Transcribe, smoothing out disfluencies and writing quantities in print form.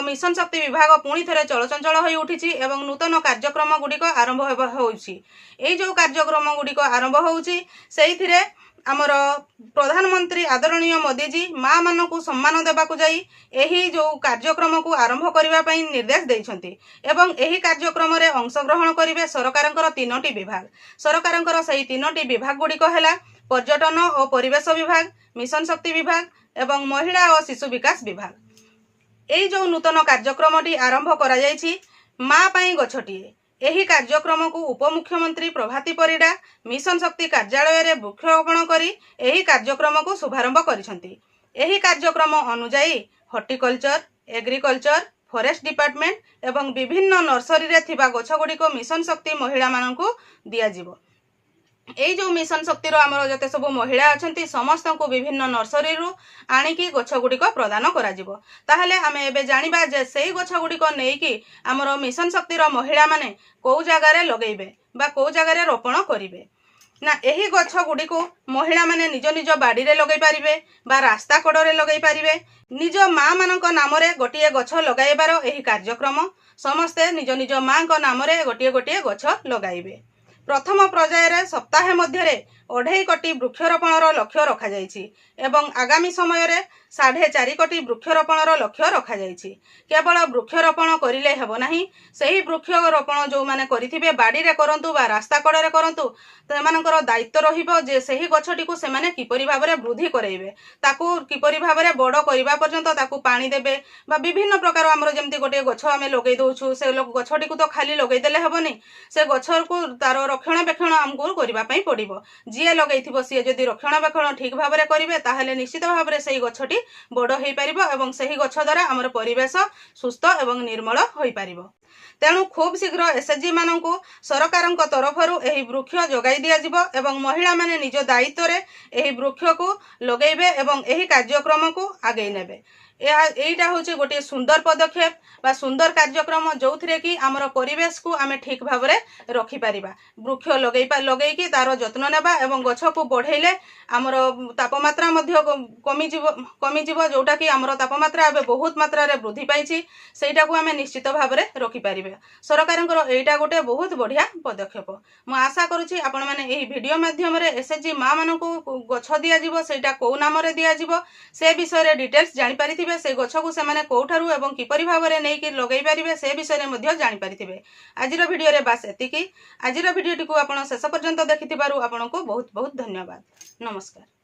Mission शक्ति विभाग पुणी थे चलचंचल हो उठी एवं नूतन कार्यक्रम गुड़िक आरंभ होई जो कार्यक्रम गुड़िक आरंभ होउची सेइथिरे आमर प्रधानमंत्री आदरणीय मोदी जी माँ मान को सम्मान देवाक जाई एही जो कार्यक्रम को आरंभ करने पई निर्देश देइछंती एवं एही कार्यक्रम रे अंशग्रहण करिवे सरकारंकर 3टी विभाग सरकारंकर सही 3टी विभाग गुड़िक हैला पर्यटन और परिवेश विभाग मिशन शक्ति विभाग एवं महिला और शिशु विकास विभाग। एही जो नूतन कार्यक्रमटी आरंभ करा जायछि माँ पई गछटिए एही कार्यक्रम को उपमुख्यमंत्री प्रभाती परिडा मिशन शक्ति कार्यालय रे वृक्षरोपण करी एही कार्यक्रम को शुभारंभ करिसंती। एही कार्यक्रम अनुसार हॉर्टिकल्चर एग्रीकल्चर फॉरेस्ट डिपार्टमेंट एवं विभिन्न नर्सरी रे थिबा गछ गुड़िक मिशन शक्ति महिला माननकु दिया जिवो। एई जो मिशन शक्तिर आमर जते सब महिला अछंती समस्त को विभिन्न नर्सरी रु आनिकी गछ गुड़िक प्रदान करा जिवो। ताहले आमे एबे जानिबा जे सेई गछ गुड़िक नेइकी आमर मिशन शक्तिर महिला माने को जगह रे लगेइबे बा को जगह रे रोपण करिवे ना एही गछ गुड़िक महिला माने निज निज बाड़ी रे लगेइ पारिबे बा रास्ता कड़ रे लगेइ पारिबे। निज माँ मानक नाम रे गोटिए गछ लगाइबार एही कार्यक्रम समस्ते निज निज माँ को नाम रे गोटिए गोटिए गछ लगाइबे। प्रथम पर्यायर सप्ताह मध्य 2.5 कोटी वृक्षरोपण लक्ष्य रखा जायछि एवं आगामी समय रे 4.5 कोटी वृक्षरोपण लक्ष्य रखा जायछि। केवल वृक्षरोपण करिले हेबो नाही सही वृक्षरोपण जो माने करिथिबे बाड़ी रे करंतु बा रास्ता कड़ रे करंतु सेमानकर दायित्व रहिबो जे सही गछटी को सेमाने किपरि भाबरे वृद्धि करैबे ताकू किपरि भाबरे बड़ करिबा पर्यंत ताकू पानी देबे बा विभिन्न प्रकार हमरो जेमति गोटे गछ आमे लगै दोछु से गछटी को तो खाली लगै देले हेबोनी से गछ को तार रक्षणाबेक्षण हमकु करिबा पई पड़िबो। जिए लगैथिबो सी जदि रक्षणाबेक्षण ठीक भाबरे करिवे ताहेले निश्चित भाबरे सेही गछटी बड़ होई परिबो एवं सेही गछ द्वारा हमर परिवेश सुस्थ एवं निर्मल होई परिबो। तेणु खूब शीघ्र एसएचजी मानकु सरकारक तरफरु एही वृक्ष जोगाई दिया जिवो एवं महिला माने निज दायित्व रे एही वृक्ष को लगेइबे एवं एही कार्यक्रम को आगे नेबे। एटा होची गोटे सुंदर पदक्षेप बा सुंदर कार्यक्रम जो थिरे कि आमर परिवेश को आमे ठीक भाबरे रखि परिबा। वृक्ष लगेई कि तार जत्न नेबा एवं गछ को बढ़ेले आमर तापमात्रा मध्य कमी जीव जोटा कि आमर तापमात्रा एबे बहुत मात्रा रे वृद्धि पाइछि सेटा को आमे निश्चित भाबरे रखि परिबे। सरकारंकर एटा गोटे बहुत बढ़िया पदक्षेप। मु आशा करूछि आपण माने एही वीडियो माध्यम रे एसएचजी माँ मानकु गछ दिया जिवो सेटा को नाम रे दिया जिवो से विषय रे डिटेल्स जानि पारिथिबे से गछ को से माने कोठारु एवं किपरि भाबरे नै कि लगै पारिबे से विषय रे मध्ये जानि पारिथिबे। आजिर वीडियो रे बास एतिकी। आजिर वीडियोटी को आपण शेष पर्यंत देखिथिबारु आपनको बहुत बहुत धन्यवाद। नमस्कार।